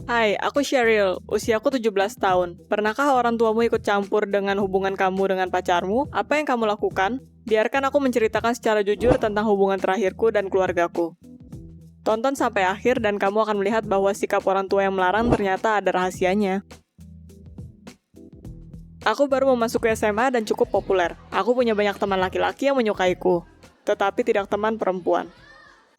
Hai, aku Sheryl. Usiaku 17 tahun. Pernahkah orang tuamu ikut campur dengan hubungan kamu dengan pacarmu? Apa yang kamu lakukan? Biarkan aku menceritakan secara jujur tentang hubungan terakhirku dan keluargaku. Tonton sampai akhir dan kamu akan melihat bahwa sikap orang tua yang melarang ternyata ada rahasianya. Aku baru memasuki SMA dan cukup populer. Aku punya banyak teman laki-laki yang menyukaiku, tetapi tidak teman perempuan.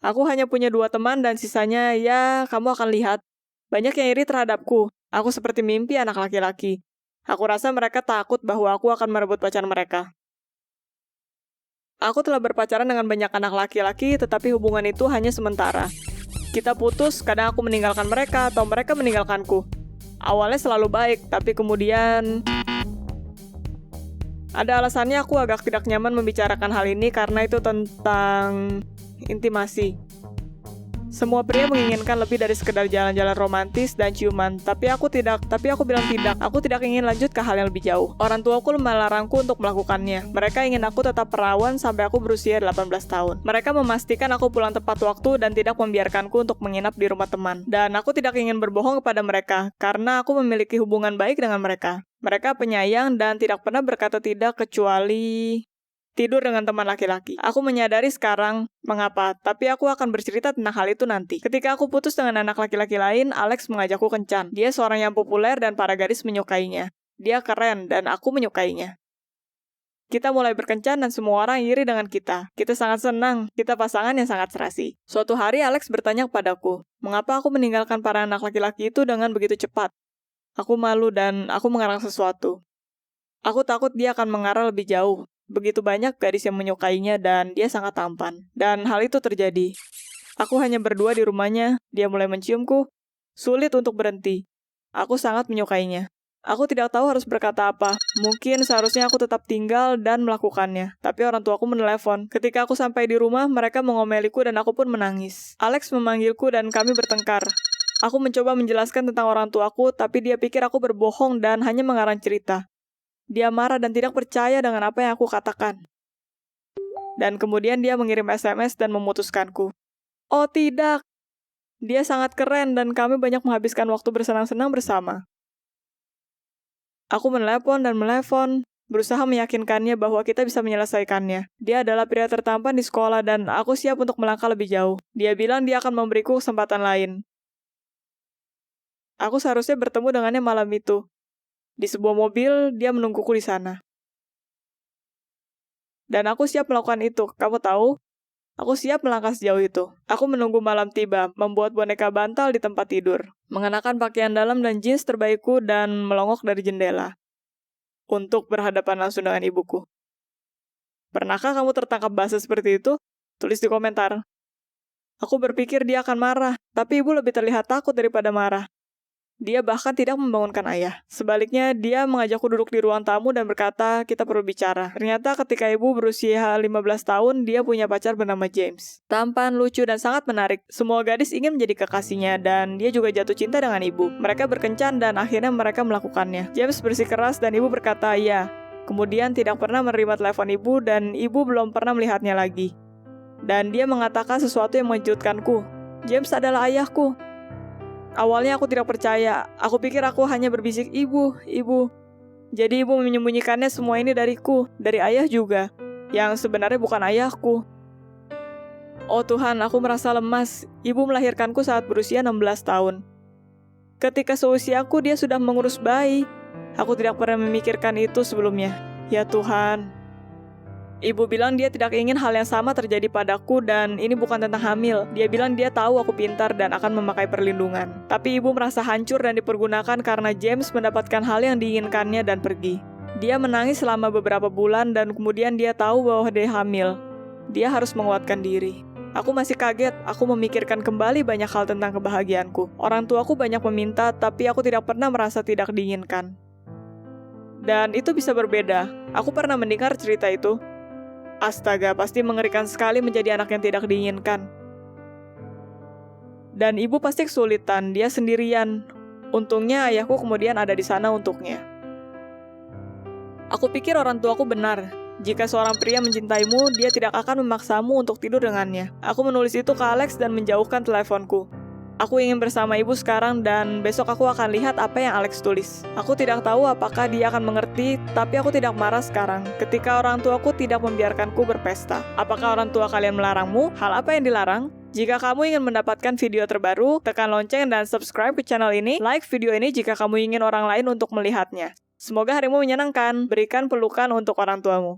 Aku hanya punya 2 teman dan sisanya, ya, kamu akan lihat. Banyak yang iri terhadapku. Aku seperti mimpi anak laki-laki. Aku rasa mereka takut bahwa aku akan merebut pacar mereka. Aku telah berpacaran dengan banyak anak laki-laki, tetapi hubungan itu hanya sementara. Kita putus, kadang aku meninggalkan mereka atau mereka meninggalkanku. Awalnya selalu baik, tapi kemudian ada alasannya aku agak tidak nyaman membicarakan hal ini karena itu tentang intimasi. Semua pria menginginkan lebih dari sekedar jalan-jalan romantis dan ciuman, tapi aku bilang tidak. Aku tidak ingin lanjut ke hal yang lebih jauh. Orang tuaku melarangku untuk melakukannya. Mereka ingin aku tetap perawan sampai aku berusia 18 tahun. Mereka memastikan aku pulang tepat waktu dan tidak membiarkanku untuk menginap di rumah teman. Dan aku tidak ingin berbohong kepada mereka, karena aku memiliki hubungan baik dengan mereka. Mereka penyayang dan tidak pernah berkata tidak kecuali tidur dengan teman laki-laki. Aku menyadari sekarang mengapa, tapi aku akan bercerita tentang hal itu nanti. Ketika aku putus dengan anak laki-laki lain, Alex mengajakku kencan. Dia seorang yang populer dan para gadis menyukainya. Dia keren dan aku menyukainya. Kita mulai berkencan dan semua orang iri dengan kita. Kita sangat senang, kita pasangan yang sangat serasi. Suatu hari Alex bertanya kepadaku, mengapa aku meninggalkan para anak laki-laki itu dengan begitu cepat? Aku malu dan aku mengarang sesuatu. Aku takut dia akan mengarah lebih jauh. Begitu banyak gadis yang menyukainya dan dia sangat tampan. Dan hal itu terjadi. Aku hanya berdua di rumahnya, dia mulai menciumku. Sulit untuk berhenti. Aku sangat menyukainya. Aku tidak tahu harus berkata apa. Mungkin seharusnya aku tetap tinggal dan melakukannya. Tapi orang tuaku menelepon. Ketika aku sampai di rumah, mereka mengomeliku dan aku pun menangis. Alex memanggilku dan kami bertengkar. Aku mencoba menjelaskan tentang orang tuaku, tapi dia pikir aku berbohong dan hanya mengarang cerita. Dia marah dan tidak percaya dengan apa yang aku katakan. Dan kemudian dia mengirim SMS dan memutuskanku. Oh tidak, dia sangat keren dan kami banyak menghabiskan waktu bersenang-senang bersama. Aku menelepon dan menelepon, berusaha meyakinkannya bahwa kita bisa menyelesaikannya. Dia adalah pria tertampan di sekolah dan aku siap untuk melangkah lebih jauh. Dia bilang dia akan memberiku kesempatan lain. Aku seharusnya bertemu dengannya malam itu. Di sebuah mobil, dia menungguku di sana. Dan aku siap melakukan itu, kamu tahu? Aku siap melangkah sejauh itu. Aku menunggu malam tiba, membuat boneka bantal di tempat tidur, mengenakan pakaian dalam dan jeans terbaikku dan melongok dari jendela. Untuk berhadapan langsung dengan ibuku. Pernahkah kamu tertangkap basah seperti itu? Tulis di komentar. Aku berpikir dia akan marah, tapi ibu lebih terlihat takut daripada marah. Dia bahkan tidak membangunkan ayah. Sebaliknya, dia mengajakku duduk di ruang tamu dan berkata, kita perlu bicara. Ternyata ketika ibu berusia 15 tahun, dia punya pacar bernama James. Tampan, lucu, dan sangat menarik. Semua gadis ingin menjadi kekasihnya, dan dia juga jatuh cinta dengan ibu. Mereka berkencan dan akhirnya mereka melakukannya. James bersikeras dan ibu berkata, iya. Kemudian tidak pernah menerima telepon ibu, dan ibu belum pernah melihatnya lagi. Dan dia mengatakan sesuatu yang mengejutkanku. James adalah ayahku. Awalnya aku tidak percaya. Aku pikir aku hanya berbisik, ibu. Jadi ibu menyembunyikannya semua ini dariku, dari ayah juga, yang sebenarnya bukan ayahku. Oh Tuhan, aku merasa lemas. Ibu melahirkanku saat berusia 16 tahun. Ketika seusiaku, dia sudah mengurus bayi. Aku tidak pernah memikirkan itu sebelumnya. Ya Tuhan. Ibu bilang dia tidak ingin hal yang sama terjadi padaku dan ini bukan tentang hamil. Dia bilang dia tahu aku pintar dan akan memakai perlindungan. Tapi ibu merasa hancur dan dipergunakan karena James mendapatkan hal yang diinginkannya dan pergi. Dia menangis selama beberapa bulan dan kemudian dia tahu bahwa dia hamil. Dia harus menguatkan diri. Aku masih kaget, aku memikirkan kembali banyak hal tentang kebahagiaanku. Orang tuaku banyak meminta, tapi aku tidak pernah merasa tidak diinginkan. Dan itu bisa berbeda. Aku pernah mendengar cerita itu. Astaga, pasti mengerikan sekali menjadi anak yang tidak diinginkan. Dan ibu pasti kesulitan, dia sendirian. Untungnya ayahku kemudian ada di sana untuknya. Aku pikir orang tuaku benar. Jika seorang pria mencintaimu, dia tidak akan memaksamu untuk tidur dengannya. Aku menulis itu ke Alex dan menjauhkan teleponku. Aku ingin bersama ibu sekarang dan besok aku akan lihat apa yang Alex tulis. Aku tidak tahu apakah dia akan mengerti, tapi aku tidak marah sekarang ketika orang tuaku tidak membiarkanku berpesta. Apakah orang tua kalian melarangmu? Hal apa yang dilarang? Jika kamu ingin mendapatkan video terbaru, tekan lonceng dan subscribe ke channel ini. Like video ini jika kamu ingin orang lain untuk melihatnya. Semoga harimu menyenangkan. Berikan pelukan untuk orang tuamu.